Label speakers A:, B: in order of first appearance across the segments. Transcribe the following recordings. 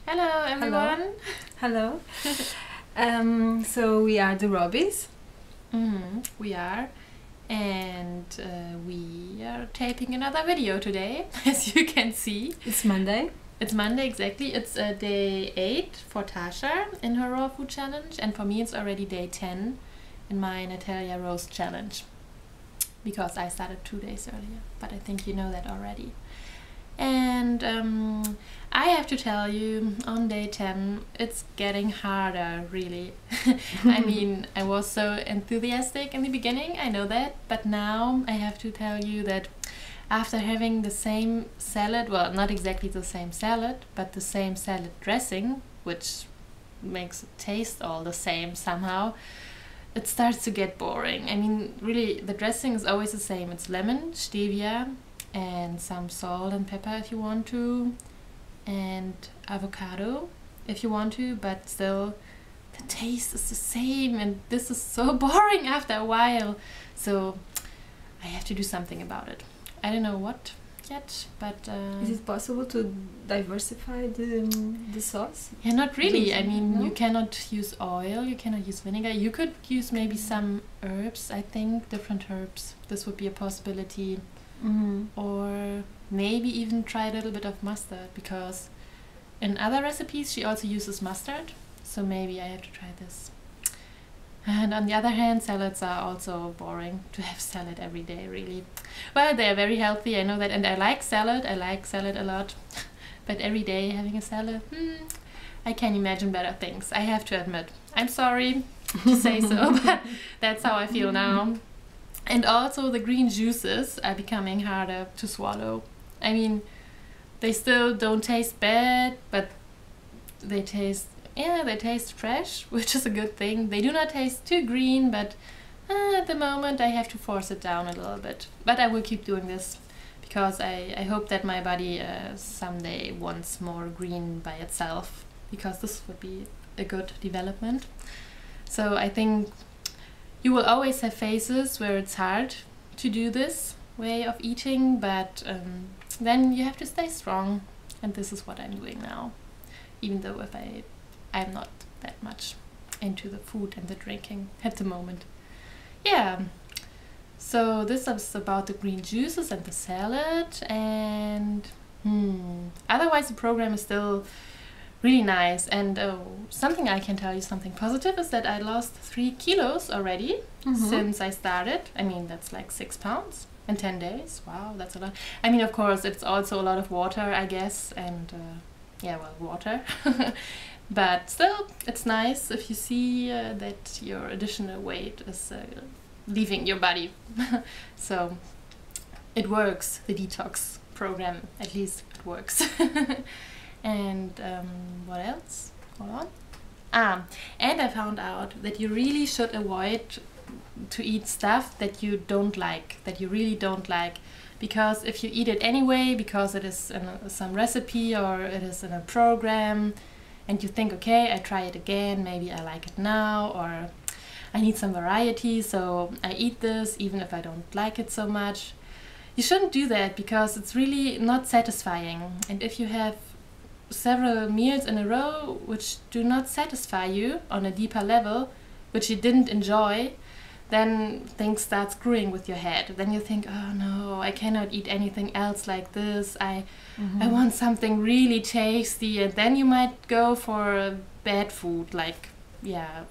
A: Hello everyone!
B: Hello. So we are the Robbies.
A: We are, and we are taping another video today, as you can see.
B: It's Monday.
A: It's Monday, exactly. It's day 8 for Tasha in her raw food challenge, and for me it's already day 10 in my Natalia Rose challenge, because I started 2 days earlier, but I think you know that already. And I have to tell you, on day 10 it's getting harder, really. I mean, I was so enthusiastic in the beginning, I know that, but now I have to tell you that after having the same salad, well, not exactly the same salad, but the same salad dressing, which makes it taste all the same somehow, it starts to get boring. I mean, really, the dressing is always the same. It's lemon, stevia, and some salt and pepper if you want to, and avocado if you want to, but still the taste is the same, and this is so boring after a while. So I have to do something about it. I don't know what yet, but
B: is it possible to diversify the sauce?
A: yeah, not really. I mean,
B: no?
A: You cannot use oil, you cannot use vinegar. You could use maybe some herbs, I think, different herbs. This would be a possibility. Or maybe even try a little bit of mustard, because in other recipes she also uses mustard, so maybe I have to try this. And on the other hand, salads are also boring to have salad every day, really. Well, they are very healthy, I know that, and I like salad a lot, but every day having a salad, I can imagine better things, I have to admit. I'm sorry to say so, but that's how I feel now. And also the green juices are becoming harder to swallow. I mean, they still don't taste bad, but they taste fresh, which is a good thing. They do not taste too green, but at the moment I have to force it down a little bit. But I will keep doing this, because I hope that my body someday wants more green by itself, because this would be a good development. So I think you will always have phases where it's hard to do this way of eating, but then you have to stay strong, and this is what I'm doing now, even though if I'm not that much into the food and the drinking at the moment. Yeah, so this is about the green juices and the salad, and otherwise the program is still really nice. And something I can tell you, something positive, is that I lost 3 kilos already since I started. I mean, that's like 6 pounds in 10 days. Wow, that's a lot. I mean, of course, it's also a lot of water, I guess, and yeah, well, water. But still, it's nice if you see that your additional weight is leaving your body. So it works, the detox program, at least it works. And what else? Hold on. And I found out that you really should avoid to eat stuff that you don't like, that you really don't like. Because if you eat it anyway, because it is in some recipe or it is in a program, and you think, okay, I try it again, maybe I like it now, or I need some variety, so I eat this even if I don't like it so much. You shouldn't do that, because it's really not satisfying. And if you have several meals in a row which do not satisfy you on a deeper level, which you didn't enjoy, then things start screwing with your head. Then you think, oh no, I cannot eat anything else like this. I want something really tasty, and then you might go for bad food, like, yeah,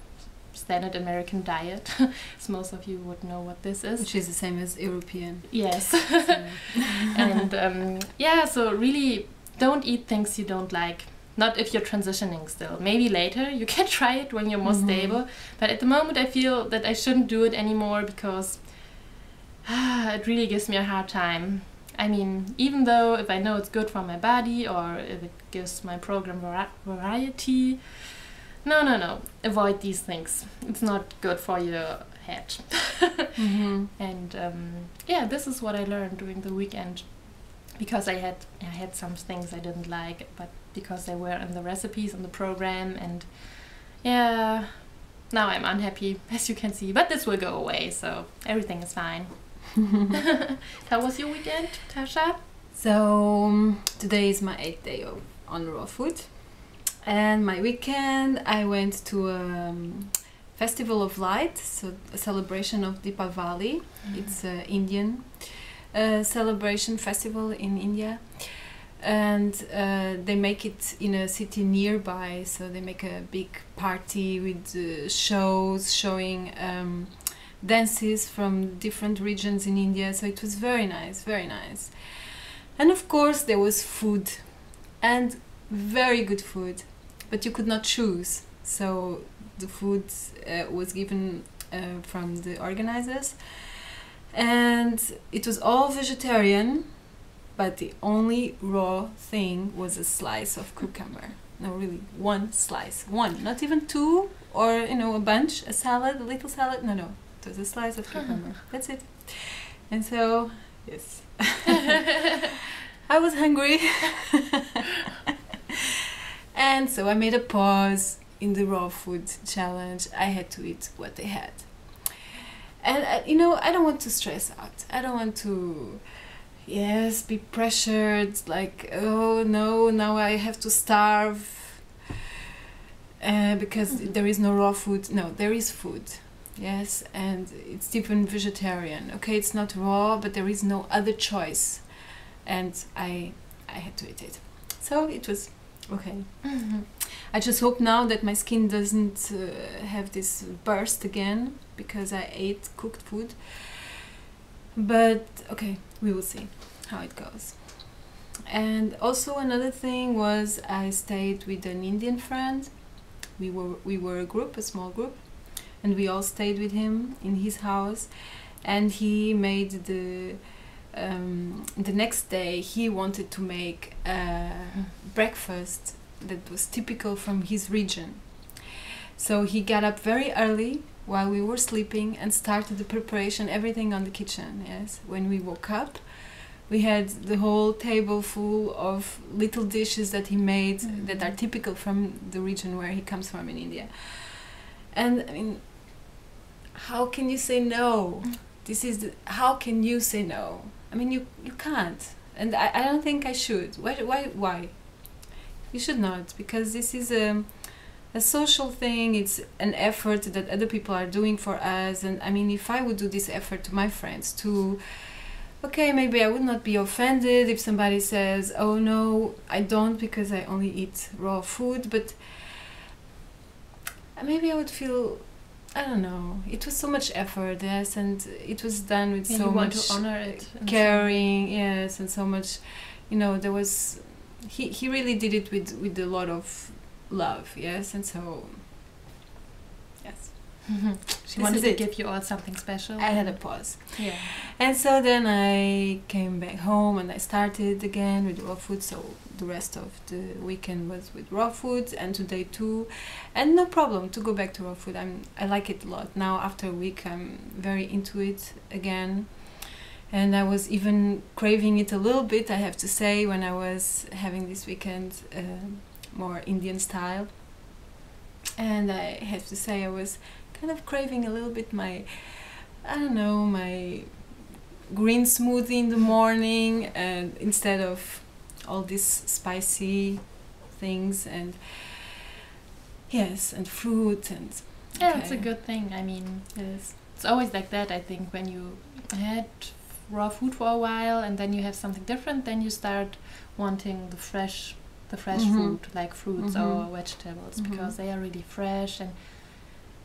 A: standard American diet. As most of you would know what this is.
B: Which is the same as European.
A: Yes. And yeah, so really don't eat things you don't like. Not if you're transitioning still. Maybe later you can try it when you're more stable. But at the moment I feel that I shouldn't do it anymore, because it really gives me a hard time. I mean, even though if I know it's good for my body, or if it gives my program variety, no. Avoid these things. It's not good for your head. And yeah, this is what I learned during the weekend. Because I had some things I didn't like, but because they were in the recipes in the program, and yeah, now I'm unhappy, as you can see, but this will go away, so everything is fine. How was your weekend, Tasha?
B: So today is my 8th day on raw food, And my weekend, I went to a Festival of Light, so a celebration of Deepavali. It's an Indian celebration festival in India. And they make it in a city nearby, so they make a big party with shows showing dances from different regions in India. So it was very nice, very nice. And of course there was food, and very good food, but you could not choose. So the food was given from the organizers, and it was all vegetarian, but the only raw thing was a slice of cucumber. No, really, one slice. One, not even two, or a bunch, a salad, a little salad. No, it was a slice of cucumber. That's it. And so, yes. I was hungry. And so I made a pause in the raw food challenge. I had to eat what they had. And, I don't want to stress out. I don't want to... be pressured, like, oh no, now I have to starve because there is no raw food. No, there is food, yes, and it's even vegetarian. Okay, it's not raw, but there is no other choice, and I had to eat it. So it was okay. I just hope now that my skin doesn't have this burst again because I ate cooked food. But okay, we will see how it goes. And also another thing was I stayed with an Indian friend. We were a group, a small group, and we all stayed with him in his house. And he made the next day he wanted to make a breakfast that was typical from his region. So he got up very early while we were sleeping and started the preparation, everything on the kitchen. Yes, when we woke up, we had the whole table full of little dishes that he made that are typical from the region where he comes from in India. And I mean, how can you say no? How can you say no? I mean, you can't, and I don't think I should. Why? You should not, because this is a social thing. It's an effort that other people are doing for us. And I mean, if I would do this effort to my friends too, okay, maybe I would not be offended if somebody says, oh no, I don't because I only eat raw food, but maybe I would feel, I don't know, it was so much effort, yes, and it was done with so much
A: to honor it,
B: caring, yes, and so much, there was, he really did it with a lot of love, yes, and so yes.
A: She wanted to give you all something special.
B: I had a pause.
A: Yeah.
B: And so then I came back home and I started again with raw food. So the rest of the weekend was with raw food, and today too. And no problem to go back to raw food. I like it a lot. Now after a week I'm very into it again. And I was even craving it a little bit, I have to say, when I was having this weekend more Indian style. And I have to say I was kind of craving a little bit my green smoothie in the morning, and instead of all these spicy things, and yes, and fruit, and
A: yeah, it's a good thing. I mean, it's always like that. I think when you had raw food for a while and then you have something different, then you start wanting the fresh food, like fruits or vegetables, because they are really fresh and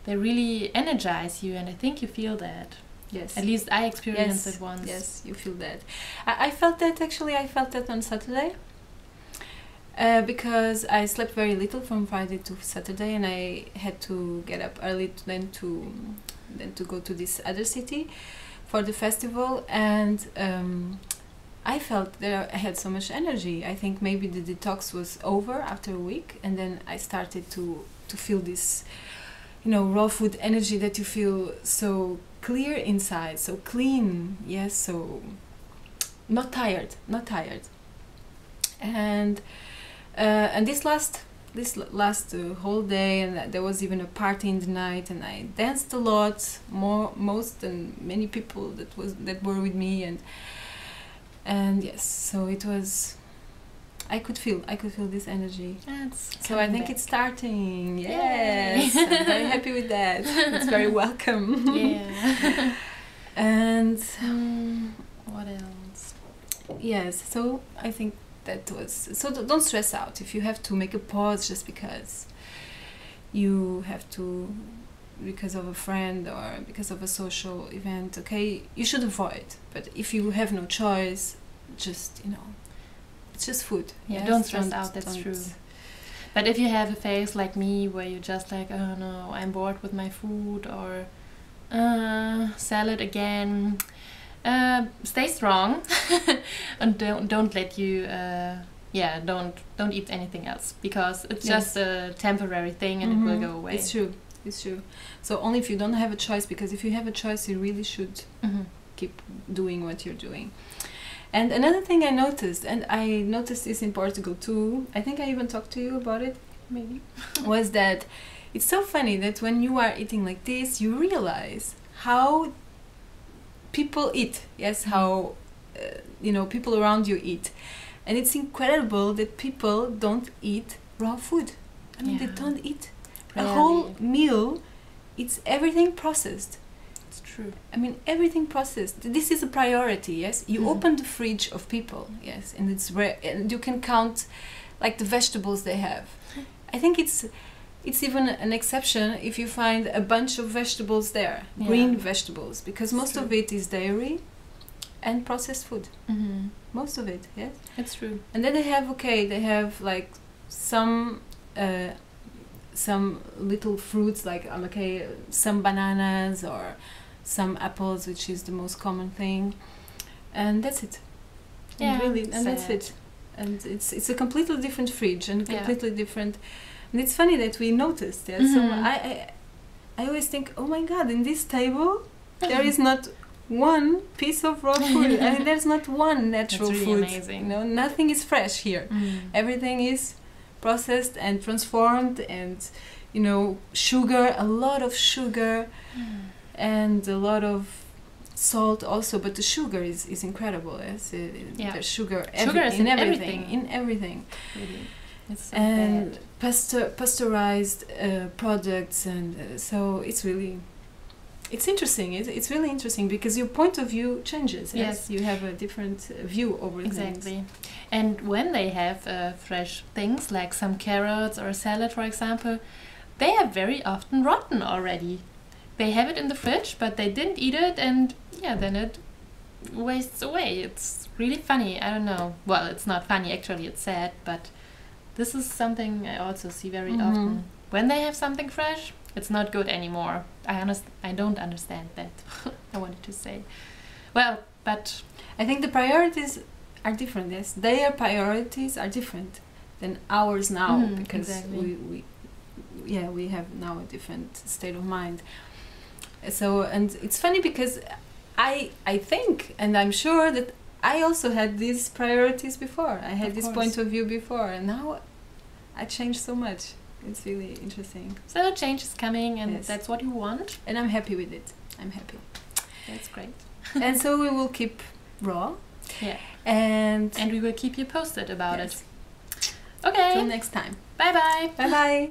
A: they really energize you, and I think you feel that.
B: Yes.
A: At least I experienced it once.
B: Yes, you feel that. I felt that actually. I felt that on Saturday because I slept very little from Friday to Saturday, and I had to get up early to go to this other city for the festival, and I felt that I had so much energy. I think maybe the detox was over after a week, and then I started to feel this, raw food energy that you feel so clear inside, so clean, yes, so not tired. And this last whole day, and there was even a party in the night, and I danced a lot, most than many people that were with me, and yes, so it was, I could feel this energy.
A: So
B: I think it's starting. Yes, I'm very happy with that. It's very welcome.
A: Yeah.
B: And
A: what else?
B: yes, so I think that was so. Don't stress out if you have to make a pause just because you have to, because of a friend or because of a social event. Okay, you should avoid. But if you have no choice, just it's just food.
A: Yeah,
B: yes?
A: don't stress out. That's true. But if you have a phase like me where you're just like, oh no, I'm bored with my food, or salad again, stay strong and don't let you don't eat anything else, because it's just a temporary thing and it will go away.
B: It's true. So only if you don't have a choice, because if you have a choice you really should keep doing what you're doing. And another thing I noticed, and I noticed this in Portugal too, I think I even talked to you about it maybe, was that it's so funny that when you are eating like this, you realize how people eat. Yes, how people around you eat. And it's incredible that people don't eat raw food. I mean, they don't eat a whole meal. It's everything processed.
A: It's true.
B: I mean, everything processed. This is a priority, yes? You open the fridge of people, yes, and it's rare, and you can count like the vegetables they have. I think it's even an exception if you find a bunch of vegetables there, green vegetables, because most of it is dairy and processed food. Most of it, yes?
A: It's true.
B: And then they have like some little fruits, like some bananas or some apples, which is the most common thing, and that's it. That's it. And it's a completely different fridge and completely different. And it's funny that we noticed. Yeah. So I always think, oh my God, in this table there is not one piece of raw food. I mean, there's not one natural
A: That's
B: food.
A: really amazing.
B: Nothing is fresh here. Everything is processed and transformed, and sugar, a lot of sugar, and a lot of salt also. But the sugar is incredible. Yes, there's sugar in everything.
A: Really. It's so
B: and
A: bad.
B: Pasteurized products, and so it's interesting. It's really interesting because your point of view changes. Yes, you have a different view over things.
A: Exactly. And when they have fresh things like some carrots or a salad, for example, they are very often rotten already. They have it in the fridge, but they didn't eat it, and then it wastes away. It's really funny. I don't know. Well, it's not funny actually. It's sad, but this is something I also see very often. When they have something fresh, it's not good anymore. I don't understand that. I wanted to say. Well, but
B: I think the priorities are different. Yes, their priorities are different than ours now, because we have now a different state of mind. So, and it's funny because I think, and I'm sure that I also had these priorities before. I had this point of view before, and now I changed so much. It's really interesting.
A: So change is coming, and that's what you want.
B: And I'm happy with it. I'm happy.
A: That's great.
B: And so we will keep raw.
A: Yeah.
B: And
A: we will keep you posted about it. Okay.
B: Till next time.
A: Bye bye.
B: Bye bye.